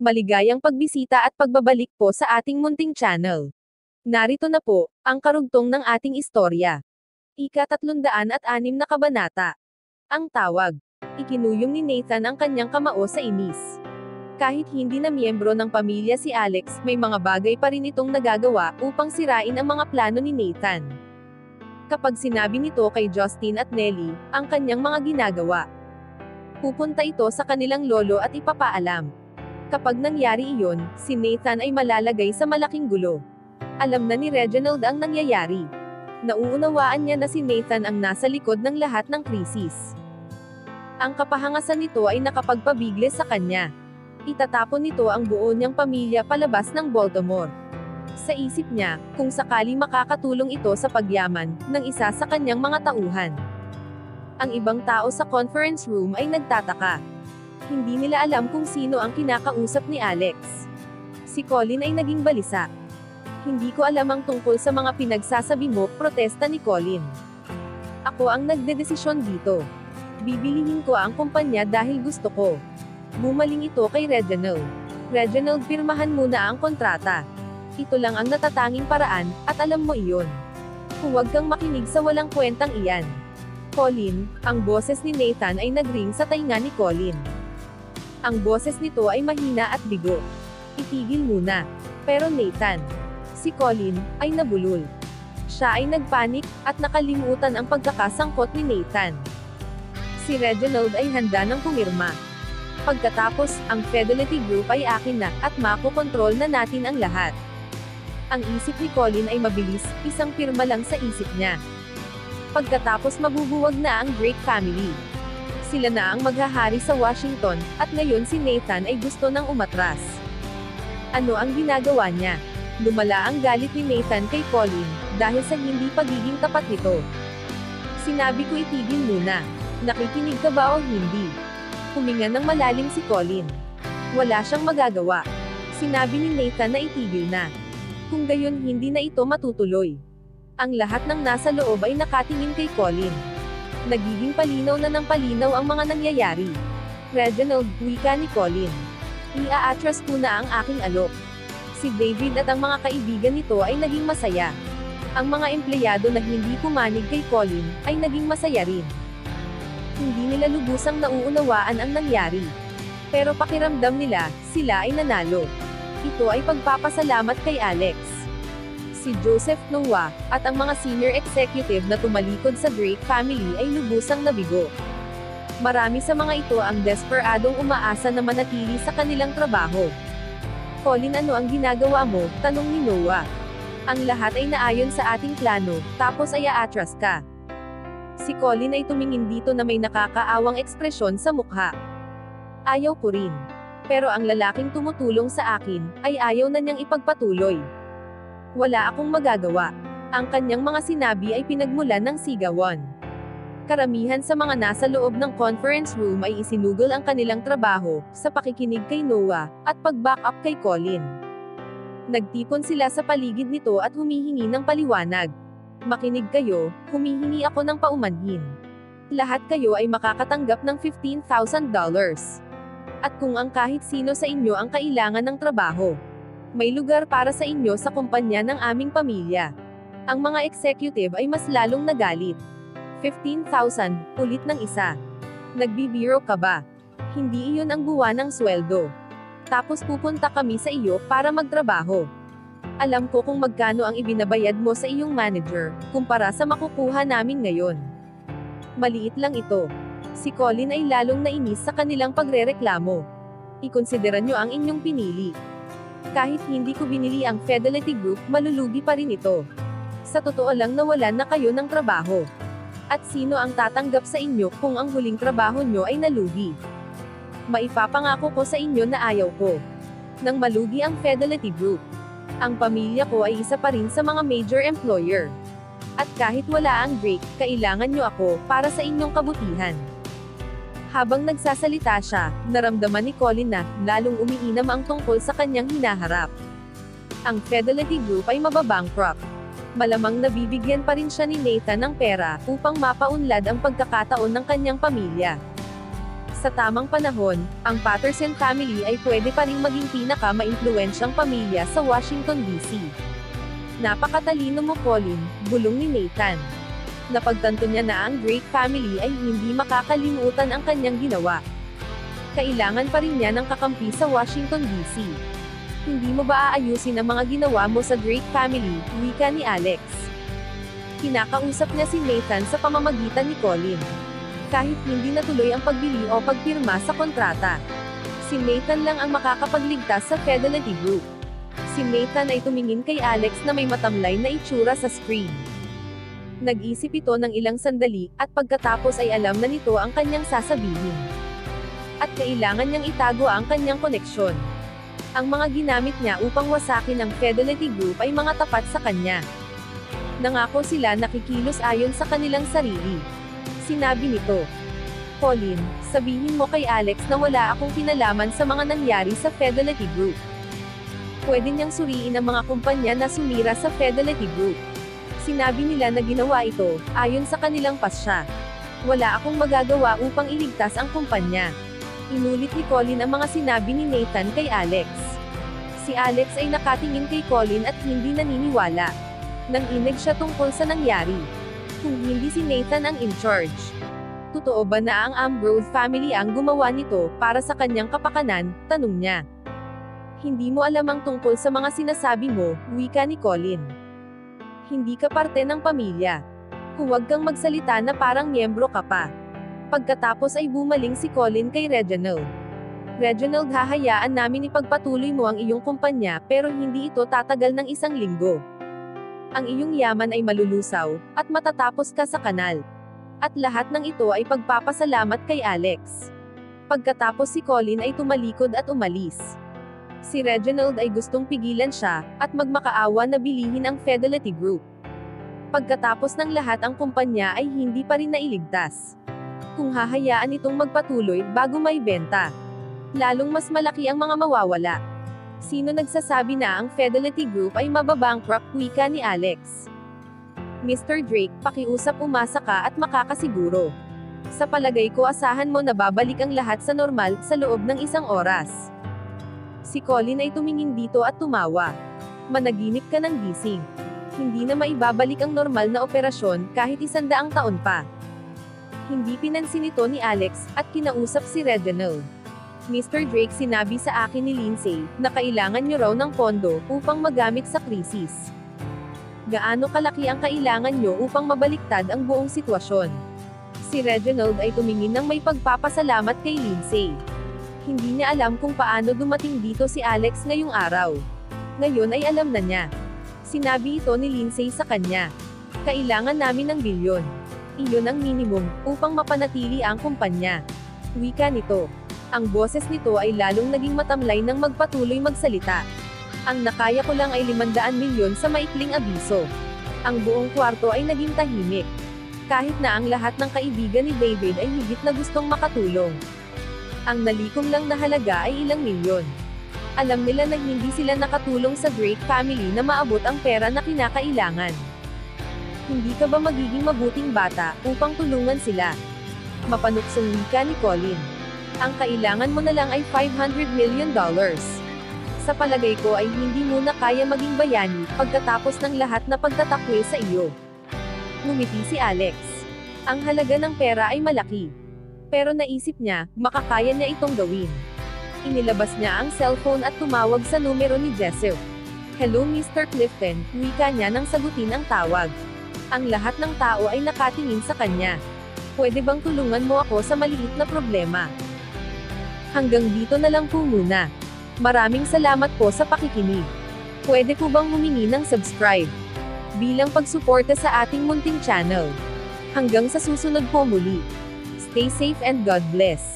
Maligayang pagbisita at pagbabalik po sa ating munting channel. Narito na po, ang karugtong ng ating istorya. Ika-306 na kabanata. Ang tawag. Ikinuyom ni Nathan ang kanyang kamao sa inis. Kahit hindi na miyembro ng pamilya si Alex, may mga bagay pa rin itong nagagawa upang sirain ang mga plano ni Nathan. Kapag sinabi nito kay Justin at Nellie, ang kanyang mga ginagawa, pupunta ito sa kanilang lolo at ipapaalam. Kapag nangyari iyon, si Nathan ay malalagay sa malaking gulo. Alam na ni Reginald ang nangyayari. Nauunawaan niya na si Nathan ang nasa likod ng lahat ng krisis. Ang kapahangasan nito ay nakapagpabigla sa kanya. Itatapon nito ang buo niyang pamilya palabas ng Baltimore. Sa isip niya, kung sakali makakatulong ito sa pagyaman ng isa sa kanyang mga tauhan. Ang ibang tao sa conference room ay nagtataka. Hindi nila alam kung sino ang kinakausap ni Alex. Si Colin ay naging balisa. Hindi ko alam ang tungkol sa mga pinagsasabi mo, protesta ni Colin. Ako ang nagdedesisyon dito. Bibilihin ko ang kumpanya dahil gusto ko. Bumaling ito kay Reginald. Reginald, pirmahan muna ang kontrata. Ito lang ang natatanging paraan, at alam mo iyon. Huwag kang makinig sa walang kwentang iyan. Colin, ang boses ni Nathan ay nagring sa tainga ni Colin. Ang boses nito ay mahina at bigo. Itigil muna. Pero Nathan, si Colin, ay nabulol. Siya ay nagpanik, at nakalimutan ang pagkakasangkot ni Nathan. Si Reginald ay handa ng pumirma. Pagkatapos, ang Fidelity Group ay akin na, at makokontrol na natin ang lahat. Ang isip ni Colin ay mabilis, isang pirma lang sa isip niya. Pagkatapos mabubuwag na ang Drake family. Sila na ang maghahari sa Washington, at ngayon si Nathan ay gusto nang umatras. Ano ang ginagawa niya? Lumala ang galit ni Nathan kay Colin, dahil sa hindi pagiging tapat nito. Sinabi ko itigil muna. Nakikinig ka ba o hindi? Huminga ng malalim si Colin. Wala siyang magagawa. Sinabi ni Nathan na itigil na. Kung gayon hindi na ito matutuloy. Ang lahat ng nasa loob ay nakatingin kay Colin. Nagiging palinaw na ng palinaw ang mga nangyayari. Reginald, wika ni Colin. Ia-atras ko na ang aking alok. Si David at ang mga kaibigan nito ay naging masaya. Ang mga empleyado na hindi pumanig kay Colin, ay naging masaya rin. Hindi nila lubusang nauunawaan ang nangyari. Pero pakiramdam nila, sila ay nanalo. Ito ay pagpapasalamat kay Alex. Si Joseph Noah, at ang mga senior executive na tumalikod sa Drake family ay lubusang nabigo. Marami sa mga ito ang desperadong umaasa na manatili sa kanilang trabaho. Colin, ano ang ginagawa mo? Tanong ni Noah. Ang lahat ay naayon sa ating plano, tapos ay aatras ka. Si Colin ay tumingin dito na may nakakaawang ekspresyon sa mukha. Ayaw ko rin. Pero ang lalaking tumutulong sa akin, ay ayaw na niyang ipagpatuloy. Wala akong magagawa. Ang kanyang mga sinabi ay pinagmulan ng sigawan. Karamihan sa mga nasa loob ng conference room ay isinugol ang kanilang trabaho, sa pakikinig kay Noah, at pag-back up kay Colin. Nagtipon sila sa paligid nito at humihingi ng paliwanag. Makinig kayo, humihingi ako ng paumanhin. Lahat kayo ay makakatanggap ng $15,000. At kung ang kahit sino sa inyo ang kailangan ng trabaho, may lugar para sa inyo sa kumpanya ng aming pamilya. Ang mga executive ay mas lalong nagalit. 15,000, ulit ng isa. Nagbibiro ka ba? Hindi iyon ang buwan ng sweldo. Tapos pupunta kami sa iyo para magtrabaho. Alam ko kung magkano ang ibinabayad mo sa iyong manager, kumpara sa makukuha namin ngayon. Maliit lang ito. Si Colin ay lalong nainis sa kanilang pagrereklamo. Ikonsidera nyo ang inyong pinili. Kahit hindi ko binili ang Fidelity Group, malulugi pa rin ito. Sa totoo lang nawalan na kayo ng trabaho. At sino ang tatanggap sa inyo kung ang huling trabaho nyo ay nalugi? Maipapangako ko sa inyo na ayaw ko nang malugi ang Fidelity Group. Ang pamilya ko ay isa pa rin sa mga major employer. At kahit wala ang Drake, kailangan nyo ako, para sa inyong kabutihan. Habang nagsasalita siya, naramdaman ni Colin na, lalong umiinam ang tungkol sa kanyang hinaharap. Ang Fidelity Group ay mababankrupt. Malamang nabibigyan pa rin siya ni Nathan ng pera, upang mapaunlad ang pagkakataon ng kanyang pamilya. Sa tamang panahon, ang Patterson family ay pwede pa ring maging pinaka-maimpluwensyang pamilya sa Washington, D.C. Napakatalino mo, Colin, bulong ni Nathan. Napagtanto niya na ang Drake family ay hindi makakalimutan ang kanyang ginawa. Kailangan pa rin niya ng kakampi sa Washington, D.C. Hindi mo ba aayusin ang mga ginawa mo sa Drake family, wika ni Alex. Kinakausap niya si Nathan sa pamamagitan ni Colin. Kahit hindi natuloy ang pagbili o pagpirma sa kontrata, si Nathan lang ang makakapagligtas sa Fidelity Group. Si Nathan ay tumingin kay Alex na may matamlay na itsura sa screen. Nag-isip ito ng ilang sandali, at pagkatapos ay alam na nito ang kanyang sasabihin. At kailangan niyang itago ang kanyang koneksyon. Ang mga ginamit niya upang wasakin ang Fidelity Group ay mga tapat sa kanya. Nangako sila na kikilos ayon sa kanilang sarili. Sinabi nito, Colin, sabihin mo kay Alex na wala akong kinalaman sa mga nangyari sa Fidelity Group. Pwede niyang suriin ang mga kumpanya na sumira sa Fidelity Group. Sinabi nila na ginawa ito, ayon sa kanilang pasya. Wala akong magagawa upang iligtas ang kumpanya. Inulit ni Colin ang mga sinabi ni Nathan kay Alex. Si Alex ay nakatingin kay Colin at hindi naniniwala. Nanginig siya tungkol sa nangyari. Kung hindi si Nathan ang in charge. Totoo ba na ang Ambrose family ang gumawa nito, para sa kanyang kapakanan, tanong niya. Hindi mo alam ang tungkol sa mga sinasabi mo, wika ni Colin. Hindi ka parte ng pamilya. Huwag kang magsalita na parang miyembro ka pa. Pagkatapos ay bumaling si Colin kay Reginald. Reginald, hahayaan namin ipagpatuloy mo ang iyong kumpanya, pero hindi ito tatagal ng 1 linggo. Ang iyong yaman ay malulusaw, at matatapos ka sa kanal. At lahat ng ito ay pagpapasalamat kay Alex. Pagkatapos si Colin ay tumalikod at umalis. Si Reginald ay gustong pigilan siya, at magmakaawa na bilihin ang Fidelity Group. Pagkatapos ng lahat ang kumpanya ay hindi pa rin nailigtas. Kung hahayaan itong magpatuloy bago may benta, lalong mas malaki ang mga mawawala. Sino nagsasabi na ang Fidelity Group ay mababankrupt, wika ni Alex. Mr. Drake, pakiusap, umasa ka at makakasiguro. Sa palagay ko asahan mo na babalik ang lahat sa normal, sa loob ng 1 oras. Si Colin ay tumingin dito at tumawa. Managinip ka ng gising. Hindi na maibabalik ang normal na operasyon, kahit 100 taon pa. Hindi pinansin ito ni Alex, at kinausap si Reginald. Mr. Drake, sinabi sa akin ni Lindsay, na kailangan niyo raw ng pondo, upang magamit sa krisis. Gaano kalaki ang kailangan niyo upang mabaliktad ang buong sitwasyon? Si Reginald ay tumingin ng may pagpapasalamat kay Lindsay. Hindi niya alam kung paano dumating dito si Alex ngayong araw. Ngayon ay alam na niya. Sinabi ito ni Lindsay sa kanya. Kailangan namin ng bilyon. Iyon ang minimum, upang mapanatili ang kumpanya. Wika nito. Ang boses nito ay lalong naging matamlay nang magpatuloy magsalita. Ang nakaya ko lang ay 500 milyon sa maikling abiso. Ang buong kwarto ay naging tahimik. Kahit na ang lahat ng kaibigan ni David ay higit na gustong makatulong. Ang nalikom lang na halaga ay ilang milyon. Alam nila na hindi sila nakatulong sa Drake family na maabot ang pera na kinakailangan. Hindi ka ba magiging mabuting bata, upang tulungan sila? Mapanuksong wika ni Colin. Ang kailangan mo na lang ay $500 million. Sa palagay ko ay hindi mo na kaya maging bayani, pagkatapos ng lahat na pagtatakwil sa iyo. Ngumiti si Alex. Ang halaga ng pera ay malaki. Pero naisip niya, makakaya niya itong gawin. Inilabas niya ang cellphone at tumawag sa numero ni Jesse. Hello Mr. Clifton, wika niya nang sagutin ang tawag. Ang lahat ng tao ay nakatingin sa kanya. Pwede bang tulungan mo ako sa maliit na problema? Hanggang dito na lang po muna. Maraming salamat po sa pakikinig. Pwede po bang humingi ng subscribe bilang pagsuporta sa ating munting channel. Hanggang sa susunod po muli. Stay safe and God bless.